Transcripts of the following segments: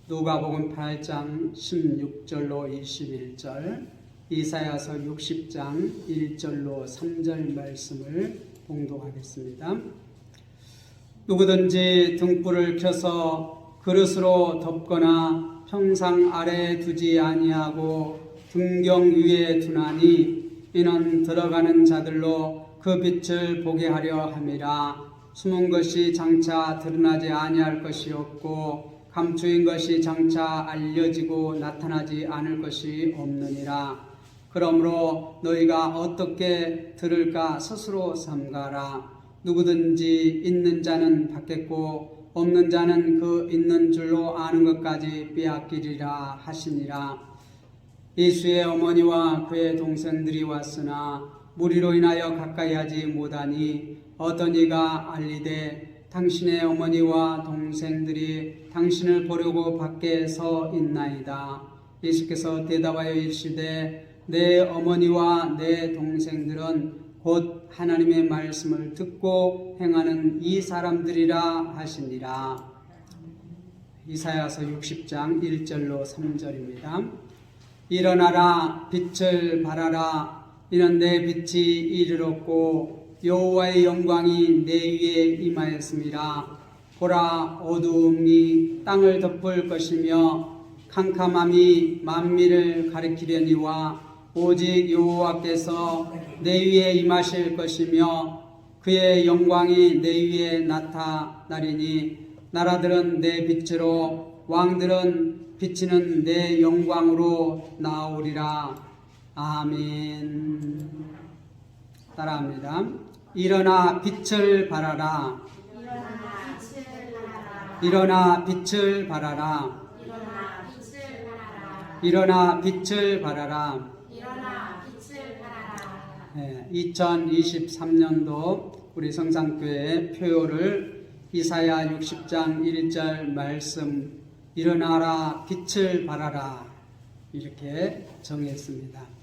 누가복음 8장 16절로 21절, 이사야서 60장 1절로 3절 말씀을 봉독하겠습니다. 누구든지 등불을 켜서 그릇으로 덮거나 평상 아래에 두지 아니하고 등경 위에 두나니 이는 들어가는 자들로 그 빛을 보게 하려 함이라. 숨은 것이 장차 드러나지 아니할 것이 없고 감추인 것이 장차 알려지고 나타나지 않을 것이 없느니라. 그러므로 너희가 어떻게 들을까 스스로 삼가라. 누구든지 있는 자는 받겠고 없는 자는 그 있는 줄로 아는 것까지 빼앗기리라 하시니라. 예수의 어머니와 그의 동생들이 왔으나 무리로 인하여 가까이 하지 못하니 어떤 이가 알리되 당신의 어머니와 동생들이 당신을 보려고 밖에 서 있나이다. 예수께서 대답하여 이르시되 내 어머니와 내 동생들은 곧 하나님의 말씀을 듣고 행하는 이 사람들이라 하시니라. 이사야서 60장 1절로 3절입니다. 일어나라, 빛을 발하라. 이는 내 빛이 이르렀고 여호와의 영광이 내 위에 임하였습니다. 보라, 어두움이 땅을 덮을 것이며 캄캄함이 만민을 가리키려니와 오직 여호와께서 내 위에 임하실 것이며 그의 영광이 내 위에 나타나리니 나라들은 내 빛으로 왕들은 비치는 내 영광으로 나오리라. 아멘. 따라합니다. 일어나 빛을 발하라. 일어나 빛을 발하라. 일어나 빛을 발하라. 2023년도 우리 성산교회 표요를 이사야 60장 1절 말씀 일어나라 빛을 발하라 이렇게 정했습니다.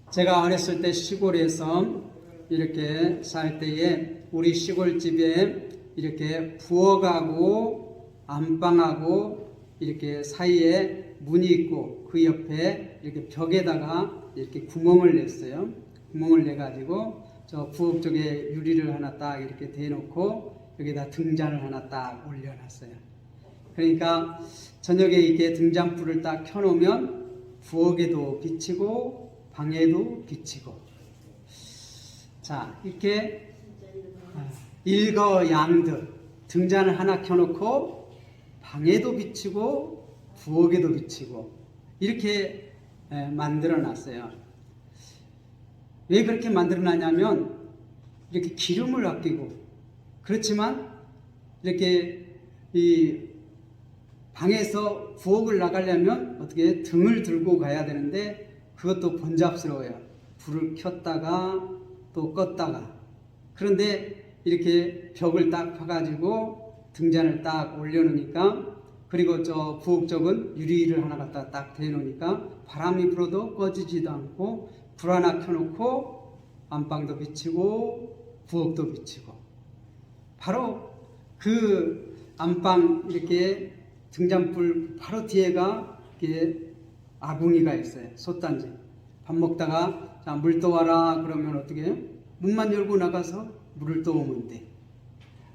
제가 어렸을 때 시골에서 이렇게 살 때에 우리 시골집에 이렇게 부엌하고 안방하고 이렇게 사이에 문이 있고 그 옆에 이렇게 벽에다가 이렇게 구멍을 냈어요. 구멍을 내가지고 저 부엌 쪽에 유리를 하나 딱 이렇게 대놓고 여기다 등잔을 하나 딱 올려놨어요. 그러니까 저녁에 이렇게 등잔불을 딱 켜놓으면 부엌에도 비치고 방에도 비치고, 자 이렇게 일거양득 등잔을 하나 켜놓고 방에도 비치고 부엌에도 비치고 이렇게 만들어 놨어요. 왜 그렇게 만들어 놨냐면 이렇게 기름을 아끼고, 그렇지만 이렇게 이 방에서 부엌을 나가려면 어떻게 등을 들고 가야 되는데 그것도 번잡스러워요. 불을 켰다가 또 껐다가. 그런데 이렇게 벽을 딱 펴가지고 등잔을 딱 올려놓으니까, 그리고 저 부엌 쪽은 유리를 하나 갖다 딱 대놓으니까 바람이 불어도 꺼지지도 않고 불 하나 켜놓고 안방도 비치고 부엌도 비치고, 바로 그 안방 이렇게 등잔불 바로 뒤에가 이렇게 아궁이가 있어요. 솥단지. 밥 먹다가 자, 물 떠와라 그러면 어떻게 해요? 문만 열고 나가서 물을 떠오면 돼.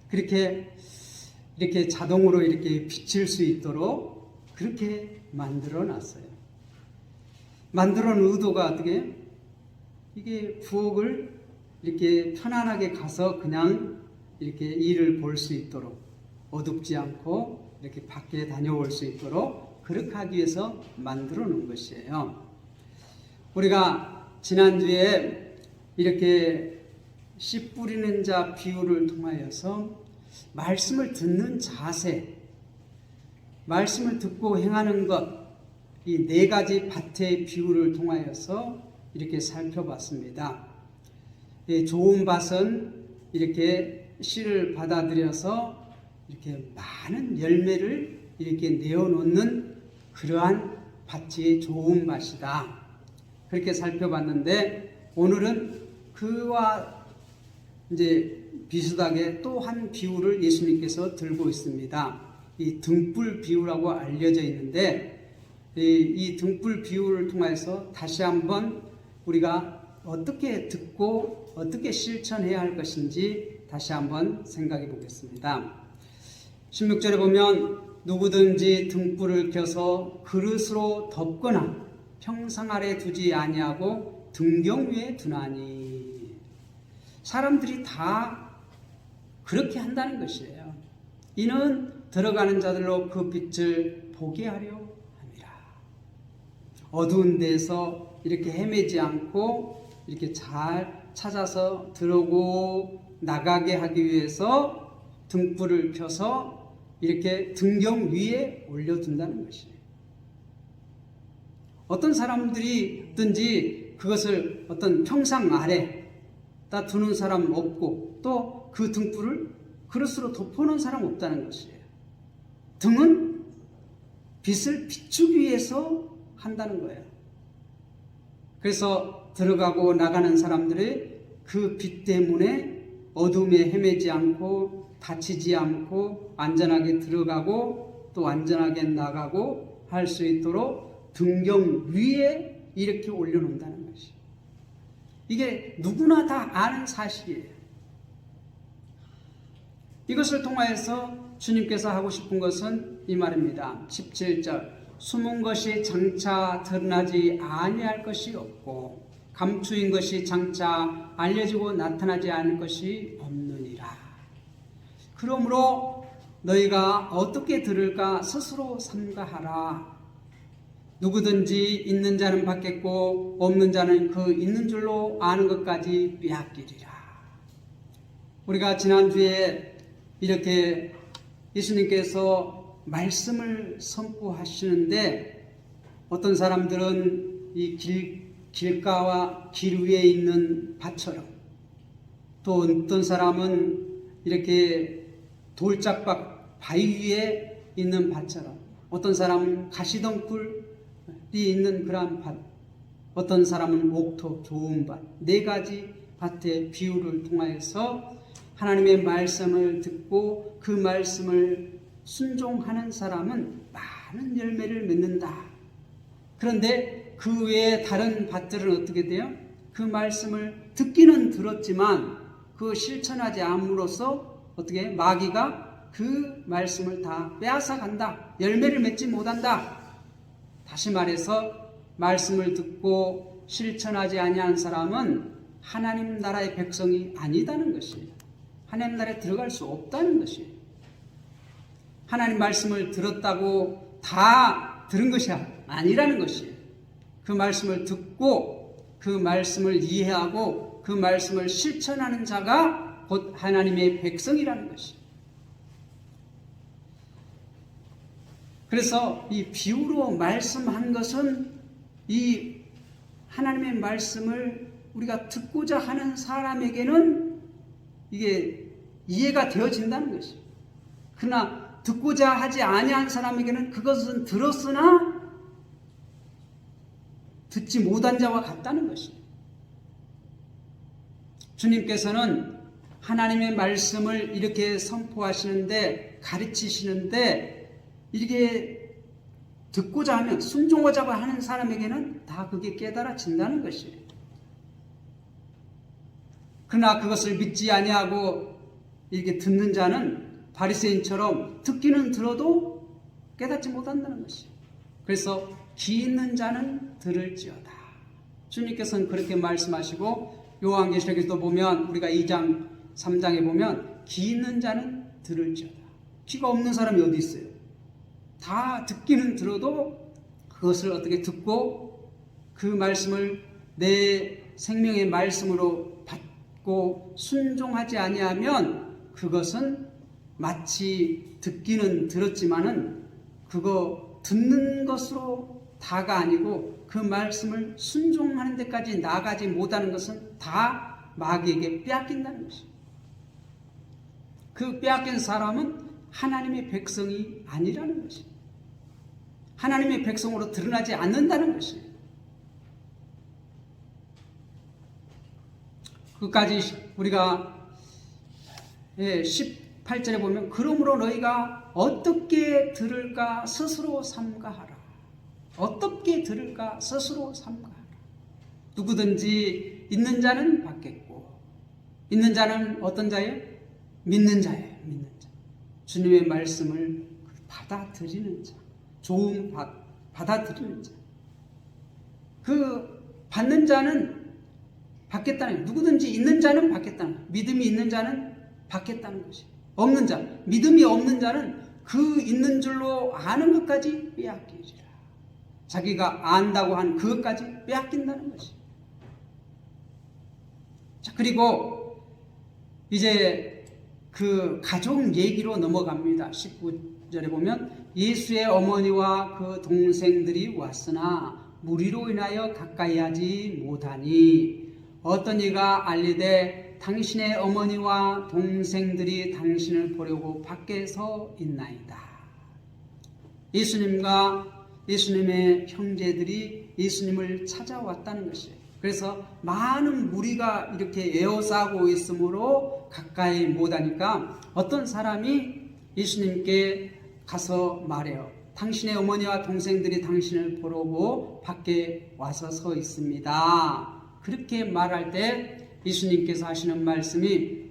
그렇게 이렇게 자동으로 이렇게 비칠 수 있도록 그렇게 만들어 놨어요. 만들어 놓은 의도가 어떻게 해요? 이게 부엌을 이렇게 편안하게 가서 그냥 이렇게 일을 볼 수 있도록, 어둡지 않고 이렇게 밖에 다녀올 수 있도록 그렇게 하기 위해서 만들어 놓은 것이에요. 우리가 지난주에 이렇게 씨 뿌리는 자 비유를 통하여서 말씀을 듣는 자세, 말씀을 듣고 행하는 것, 이 네 가지 밭의 비유를 통하여서 이렇게 살펴봤습니다. 좋은 밭은 이렇게 씨를 받아들여서 이렇게 많은 열매를 이렇게 내어놓는 그러한 밭이 좋은 밭이다. 그렇게 살펴봤는데 오늘은 그와 이제 비슷하게 또 한 비유를 예수님께서 들고 있습니다. 이 등불 비유라고 알려져 있는데, 이 등불 비유를 통해서 다시 한번 우리가 어떻게 듣고 어떻게 실천해야 할 것인지 다시 한번 생각해 보겠습니다. 16절에 보면 누구든지 등불을 켜서 그릇으로 덮거나 평상 아래 두지 아니하고 등경 위에 두나니. 사람들이 다 그렇게 한다는 것이에요. 이는 들어가는 자들로 그 빛을 보게 하려 함이라. 어두운 데서 이렇게 헤매지 않고 이렇게 잘 찾아서 들어오고 나가게 하기 위해서 등불을 켜서 이렇게 등경 위에 올려둔다는 것이에요. 어떤 사람들이든지 그것을 어떤 평상 아래다 두는 사람 없고, 또 그 등불을 그릇으로 덮어놓은 사람 없다는 것이에요. 등은 빛을 비추기 위해서 한다는 거예요. 그래서 들어가고 나가는 사람들이 그 빛 때문에 어둠에 헤매지 않고 다치지 않고 안전하게 들어가고 또 안전하게 나가고 할 수 있도록 등경 위에 이렇게 올려놓는다는 것이, 이게 누구나 다 아는 사실이에요. 이것을 통하여서 주님께서 하고 싶은 것은 이 말입니다. 17절, 숨은 것이 장차 드러나지 아니할 것이 없고 감추인 것이 장차 알려지고 나타나지 않을 것이 없느니라. 그러므로 너희가 어떻게 들을까 스스로 삼가하라. 누구든지 있는 자는 받겠고 없는 자는 그 있는 줄로 아는 것까지 빼앗기리라. 우리가 지난주에 이렇게 예수님께서 말씀을 선포하시는데, 어떤 사람들은 이 길가와 길 위에 있는 밭처럼, 또 어떤 사람은 이렇게 돌짝박 바위 위에 있는 밭처럼, 어떤 사람은 가시덩굴이 있는 그러한 밭, 어떤 사람은 옥토 좋은 밭, 네 가지 밭의 비유를 통하여서 하나님의 말씀을 듣고 그 말씀을 순종하는 사람은 많은 열매를 맺는다. 그런데 그 외에 다른 밭들은 어떻게 돼요? 그 말씀을 듣기는 들었지만 그 실천하지 않음으로써 어떻게 마귀가 그 말씀을 다 빼앗아 간다. 열매를 맺지 못한다. 다시 말해서 말씀을 듣고 실천하지 아니한 사람은 하나님 나라의 백성이 아니다는 것이에요. 하나님 나라에 들어갈 수 없다는 것이에요. 하나님 말씀을 들었다고 다 들은 것이 아니라는 것이에요. 그 말씀을 듣고 그 말씀을 이해하고 그 말씀을 실천하는 자가 곧 하나님의 백성이라는 것이에요. 그래서 이 비유로 말씀한 것은 이 하나님의 말씀을 우리가 듣고자 하는 사람에게는 이게 이해가 되어진다는 것이에요. 그러나 듣고자 하지 아니한 사람에게는 그것은 들었으나 듣지 못한 자와 같다는 것이에요. 주님께서는 하나님의 말씀을 이렇게 선포하시는데, 가르치시는데, 이렇게 듣고자 하면, 순종하자고 하는 사람에게는 다 그게 깨달아진다는 것이에요. 그러나 그것을 믿지 아니하고 이렇게 듣는 자는 바리새인처럼 듣기는 들어도 깨닫지 못한다는 것이에요. 그래서 귀 있는 자는 들을지어다. 주님께서는 그렇게 말씀하시고, 요한계시록에도 보면 우리가 2장 3장에 보면 귀 있는 자는 들을지어다. 귀가 없는 사람이 어디 있어요? 다 듣기는 들어도 그것을 어떻게 듣고 그 말씀을 내 생명의 말씀으로 받고 순종하지 아니하면 그것은 마치 듣기는 들었지만은 그거 듣는 것으로 다가 아니고 그 말씀을 순종하는 데까지 나가지 못하는 것은 다 마귀에게 빼앗긴다는 것입니다. 그 빼앗긴 사람은 하나님의 백성이 아니라는 것입니다. 하나님의 백성으로 드러나지 않는다는 것입니다. 그까지 우리가 18절에 보면 그러므로 너희가 어떻게 들을까 스스로 삼가하라. 어떻게 들을까 스스로 삼가하라. 누구든지 있는 자는 받겠고, 있는 자는 어떤 자예요? 믿는 자예요. 믿는 자. 주님의 말씀을 받아들이는 자. 좋음 받아들이는 자. 그 받는 자는 받겠다는 거예요. 누구든지 있는 자는 받겠다는 거예요. 믿음이 있는 자는 받겠다는 것이에요. 없는 자, 믿음이 없는 자는 그 있는 줄로 아는 것까지 빼앗기리라. 자기가 안다고 한 그것까지 빼앗긴다는 것이에요. 자, 그리고 이제 그 가족 얘기로 넘어갑니다. 19절에 보면 예수의 어머니와 그 동생들이 왔으나 무리로 인하여 가까이 하지 못하니 어떤 이가 알리되 당신의 어머니와 동생들이 당신을 보려고 밖에 서 있나이다. 예수님과 예수님의 형제들이 예수님을 찾아왔다는 것이에요. 그래서 많은 무리가 이렇게 에워싸고 있으므로 가까이 못하니까 어떤 사람이 예수님께 가서 말해요. 당신의 어머니와 동생들이 당신을 보려고 밖에 와서 서 있습니다. 그렇게 말할 때 예수님께서 하시는 말씀이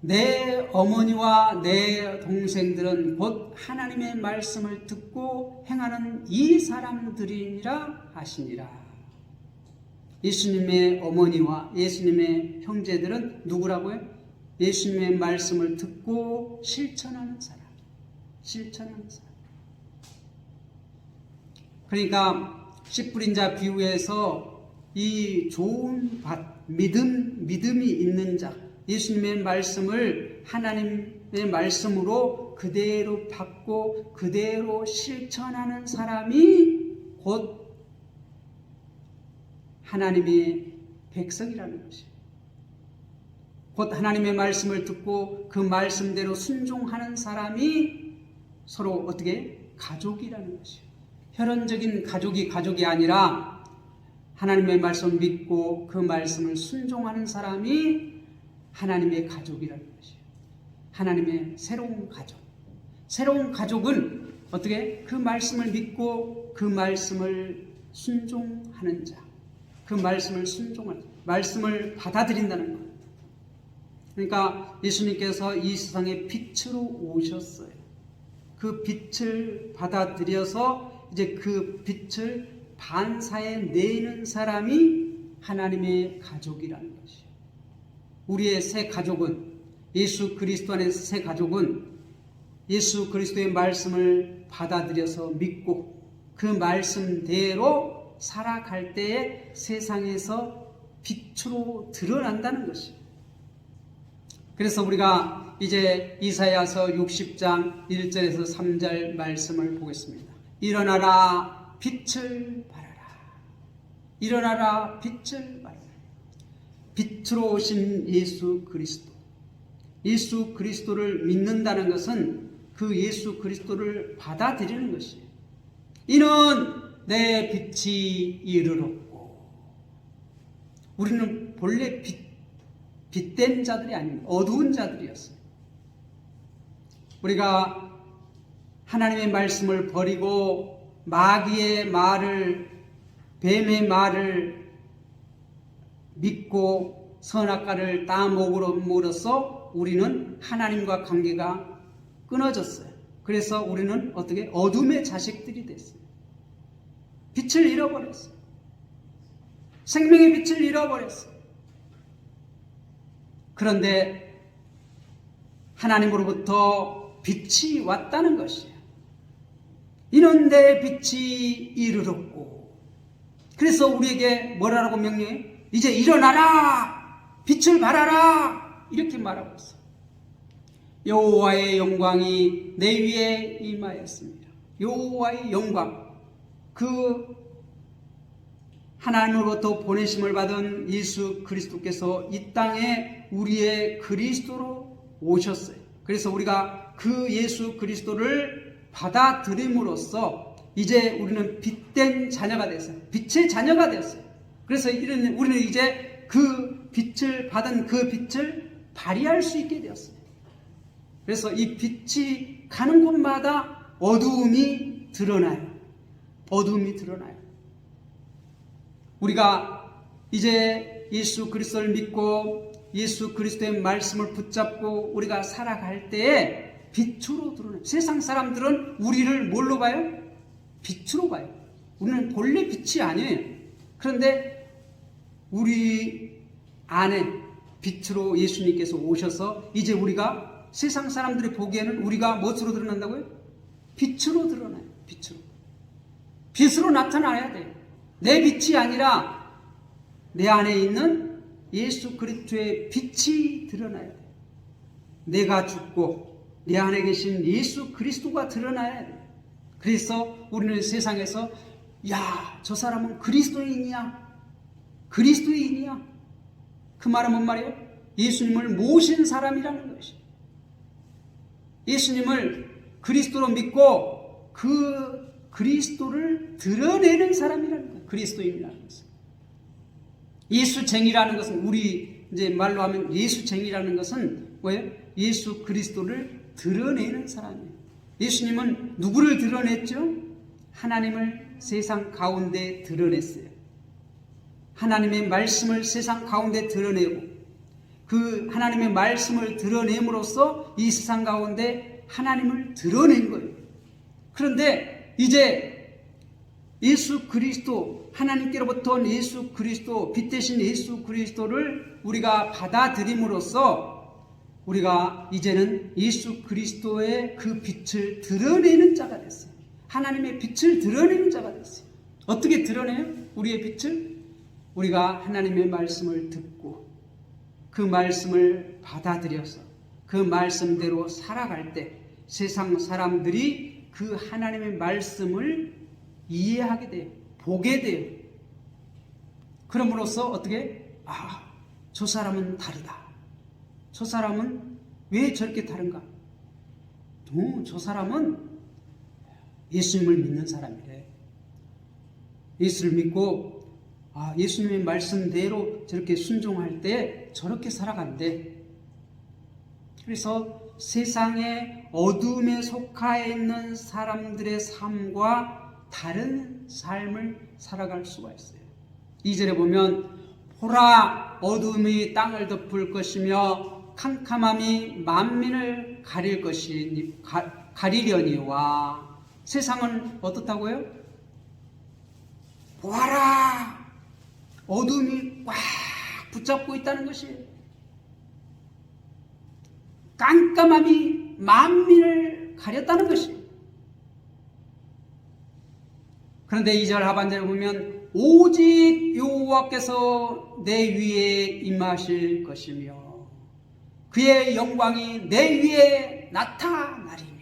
내 어머니와 내 동생들은 곧 하나님의 말씀을 듣고 행하는 이 사람들이니라 하시니라. 예수님의 어머니와 예수님의 형제들은 누구라고요? 예수님의 말씀을 듣고 실천하는 사람. 실천하는 사람. 그러니까 씨 뿌린 자 비유에서 이 좋은 밭, 믿음이 있는 자, 예수님의 말씀을 하나님의 말씀으로 그대로 받고 그대로 실천하는 사람이 곧 하나님의 백성이라는 것이에요. 곧 하나님의 말씀을 듣고 그 말씀대로 순종하는 사람이 서로 어떻게 가족이라는 것이에요. 혈연적인 가족이 아니라 하나님의 말씀을 믿고 그 말씀을 순종하는 사람이 하나님의 가족이라는 것이에요. 하나님의 새로운 가족. 새로운 가족은 어떻게? 그 말씀을 믿고 그 말씀을 순종하는 자. 그 말씀을 순종하는, 말씀을 받아들인다는 것. 그러니까 예수님께서 이 세상에 빛으로 오셨어요. 그 빛을 받아들여서 이제 그 빛을 반사에 내는 사람이 하나님의 가족이라는 것이에요. 우리의 새 가족은, 예수 그리스도 안에서 새 가족은 예수 그리스도의 말씀을 받아들여서 믿고 그 말씀대로 살아갈 때에 세상에서 빛으로 드러난다는 것이에요. 그래서 우리가 이제 이사야서 60장 1절에서 3절 말씀을 보겠습니다. 일어나라 빛을 발하라. 일어나라 빛을 발하라. 빛으로 오신 예수 그리스도. 예수 그리스도를 믿는다는 것은 그 예수 그리스도를 받아들이는 것이에요. 이는 내 빛이 이르렀고. 우리는 본래 빛된 자들이 아닙니다. 어두운 자들이었어요. 우리가 하나님의 말씀을 버리고 마귀의 말을, 뱀의 말을 믿고 선악과를 따먹음으로써 우리는 하나님과 관계가 끊어졌어요. 그래서 우리는 어떻게? 어둠의 자식들이 됐어요. 빛을 잃어버렸어요. 생명의 빛을 잃어버렸어요. 그런데 하나님으로부터 빛이 왔다는 것이에요. 이는 내 빛이 이르렀고. 그래서 우리에게 뭐라고 명령해? 이제 일어나라! 빛을 발하라! 이렇게 말하고 있어요. 여호와의 영광이 내 위에 임하였습니다. 여호와의 영광. 그 하나님으로부터 보내심을 받은 예수 그리스도께서 이 땅에 우리의 그리스도로 오셨어요. 그래서 우리가 그 예수 그리스도를 받아들임으로써 이제 우리는 빛된 자녀가 됐어요. 빛의 자녀가 됐어요. 그래서 우리는 이제 그 빛을 받은 그 빛을 발휘할 수 있게 되었어요. 그래서 이 빛이 가는 곳마다 어두움이 드러나요. 어두움이 드러나요. 우리가 이제 예수 그리스도를 믿고 예수 그리스도의 말씀을 붙잡고 우리가 살아갈 때에 빛으로 드러나요. 세상 사람들은 우리를 뭘로 봐요? 빛으로 봐요. 우리는 본래 빛이 아니에요. 그런데 우리 안에 빛으로 예수님께서 오셔서 이제 우리가 세상 사람들이 보기에는 우리가 무엇으로 드러난다고요? 빛으로 드러나요. 빛으로. 빛으로 나타나야 돼요. 내 빛이 아니라 내 안에 있는 예수 그리스도의 빛이 드러나야 돼요. 내가 죽고 내 안에 계신 예수 그리스도가 드러나야 돼요. 그래서 우리는 세상에서 야, 저 사람은 그리스도인이야. 그리스도인이야. 그 말은 뭔 말이에요? 예수님을 모신 사람이라는 것이. 예수님을 그리스도로 믿고 그 그리스도를 드러내는 사람이라는 거예요. 그리스도인이라는 것은. 예수쟁이라는 것은 우리 이제 말로 하면 예수쟁이라는 것은 뭐예요? 예수 그리스도를 드러내는 사람이에요. 예수님은 누구를 드러냈죠? 하나님을 세상 가운데 드러냈어요. 하나님의 말씀을 세상 가운데 드러내고 그 하나님의 말씀을 드러냄으로써 이 세상 가운데 하나님을 드러낸 거예요. 그런데 이제 예수 그리스도, 하나님께로부터 온 예수 그리스도, 빛 대신 예수 그리스도를 우리가 받아들임으로써 우리가 이제는 예수 그리스도의 그 빛을 드러내는 자가 됐어요. 하나님의 빛을 드러내는 자가 됐어요. 어떻게 드러내요? 우리의 빛을? 우리가 하나님의 말씀을 듣고 그 말씀을 받아들여서 그 말씀대로 살아갈 때 세상 사람들이 그 하나님의 말씀을 이해하게 돼요. 보게 돼요. 그럼으로써 어떻게? 아, 저 사람은 다르다. 저 사람은 왜 저렇게 다른가? 저 사람은 예수님을 믿는 사람이래. 예수를 믿고 예수님의 말씀대로 저렇게 순종할 때 저렇게 살아간대. 그래서 세상의 어둠에 속하여 있는 사람들의 삶과 다른 삶을 살아갈 수가 있어요. 2절에 보면 보라, 어둠이 땅을 덮을 것이며 캄캄함이 만민을 가리려니와. 세상은 어떻다고요? 보아라, 어둠이 꽉 붙잡고 있다는 것이에요. 깜깜함이 만민을 가렸다는 것이에요. 그런데 2절 하반절에 보면 오직 여호와께서 내 위에 임하실 것이며 그의 영광이 내 위에 나타나리니.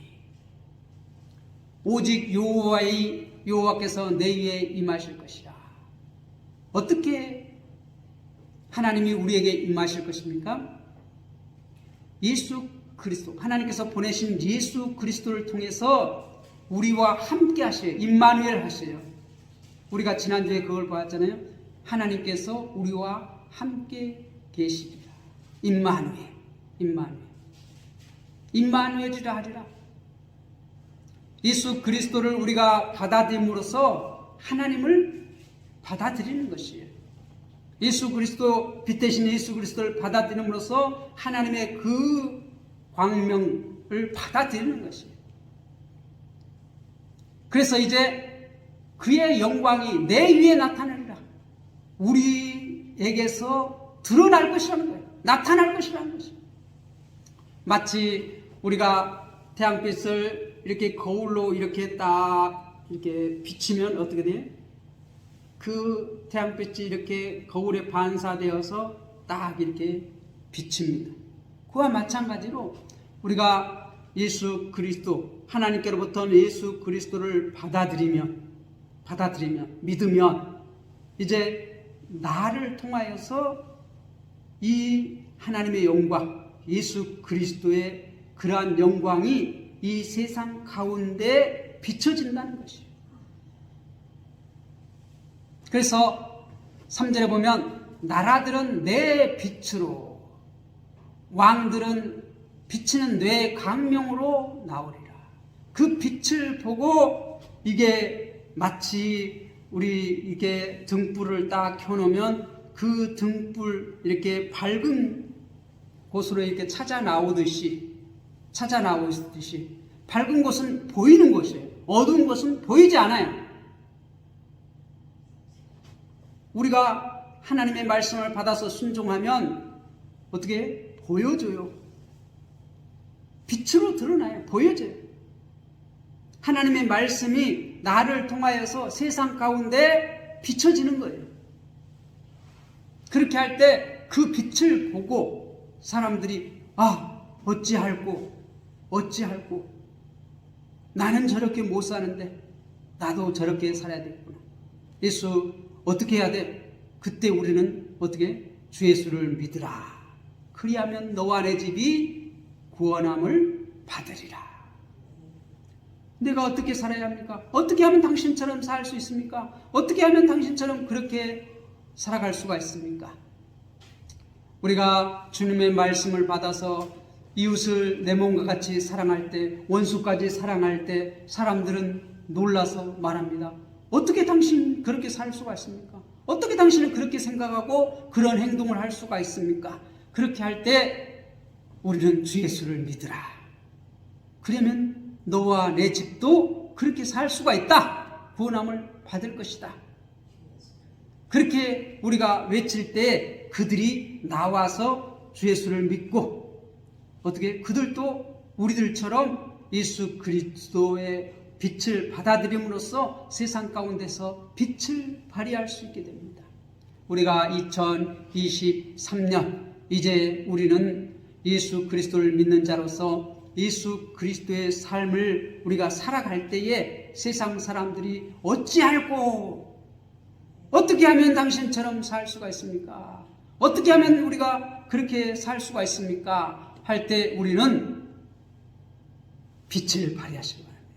오직 여호와께서 내 위에 임하실 것이라. 어떻게 하나님이 우리에게 임하실 것입니까? 예수 그리스도, 하나님께서 보내신 예수 그리스도를 통해서 우리와 함께 하셔요. 임마누엘 하셔요. 우리가 지난주에 그걸 보았잖아요. 하나님께서 우리와 함께 계시리라. 임마누엘이라 하리라. 예수 그리스도를 우리가 받아들임으로써 하나님을 받아들이는 것이에요. 예수 그리스도, 빛 대신 예수 그리스도를 받아들임으로써 하나님의 그 광명을 받아들이는 것이에요. 그래서 이제 그의 영광이 내 위에 나타나리라. 우리에게서 드러날 것이라는 거예요. 나타날 것이라는 것이에요. 마치 우리가 태양빛을 이렇게 거울로 이렇게 딱 이렇게 비치면 어떻게 돼요? 그 태양빛이 이렇게 거울에 반사되어서 딱 이렇게 비칩니다. 그와 마찬가지로 우리가 예수 그리스도, 하나님께로부터 예수 그리스도를 받아들이면, 믿으면 이제 나를 통하여서 이 하나님의 영광, 예수 그리스도의 그러한 영광이 이 세상 가운데 비춰진다는 것이에요. 그래서 3절에 보면 나라들은 내 빛으로, 왕들은 비치는 내 광명으로 나오리라. 그 빛을 보고 이게 마치 우리 이게 등불을 딱 켜놓으면 그 등불 이렇게 밝은 곳으로 이렇게 찾아 나오듯이 밝은 곳은 보이는 것이에요. 어두운 것은 보이지 않아요. 우리가 하나님의 말씀을 받아서 순종하면 어떻게 보여줘요. 빛으로 드러나요. 보여져요. 하나님의 말씀이 나를 통하여서 세상 가운데 비춰지는 거예요. 그렇게 할 때 그 빛을 보고 사람들이 어찌할꼬 나는 저렇게 못 사는데 나도 저렇게 살아야 되겠구나. 예수 어떻게 해야 돼? 그때 우리는 어떻게? 주 예수를 믿으라. 그리하면 너와 내 집이 구원함을 받으리라. 내가 어떻게 살아야 합니까? 어떻게 하면 당신처럼 살 수 있습니까? 어떻게 하면 당신처럼 그렇게 살아갈 수가 있습니까? 우리가 주님의 말씀을 받아서 이웃을 내 몸과 같이 사랑할 때, 원수까지 사랑할 때 사람들은 놀라서 말합니다. 어떻게 당신 그렇게 살 수가 있습니까? 어떻게 당신은 그렇게 생각하고 그런 행동을 할 수가 있습니까? 그렇게 할 때 우리는 주 예수를 믿으라. 그러면 너와 내 집도 그렇게 살 수가 있다. 구원함을 받을 것이다. 그렇게 우리가 외칠 때 그들이 나와서 주 예수를 믿고 어떻게 그들도 우리들처럼 예수 그리스도의 빛을 받아들임으로써 세상 가운데서 빛을 발휘할 수 있게 됩니다. 우리가 2023년 이제 우리는 예수 그리스도를 믿는 자로서 예수 그리스도의 삶을 우리가 살아갈 때에 세상 사람들이 어찌할꼬 어떻게 하면 당신처럼 살 수가 있습니까? 어떻게 하면 우리가 그렇게 살 수가 있습니까? 할 때 우리는 빛을 발휘하시기 바랍니다.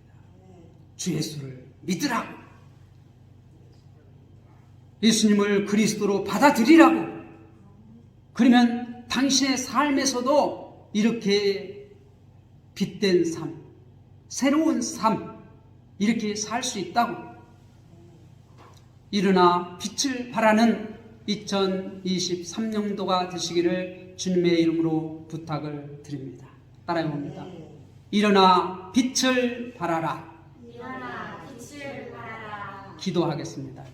주 예수를 믿으라고, 예수님을 그리스도로 받아들이라고. 그러면 당신의 삶에서도 이렇게 빛된 삶, 새로운 삶 이렇게 살 수 있다고. 일어나 빛을 발하는 2023년도가 되시기를 주님의 이름으로 부탁을 드립니다. 따라해 봅니다. 일어나 빛을 발하라. 일어나 빛을 발하라. 기도하겠습니다.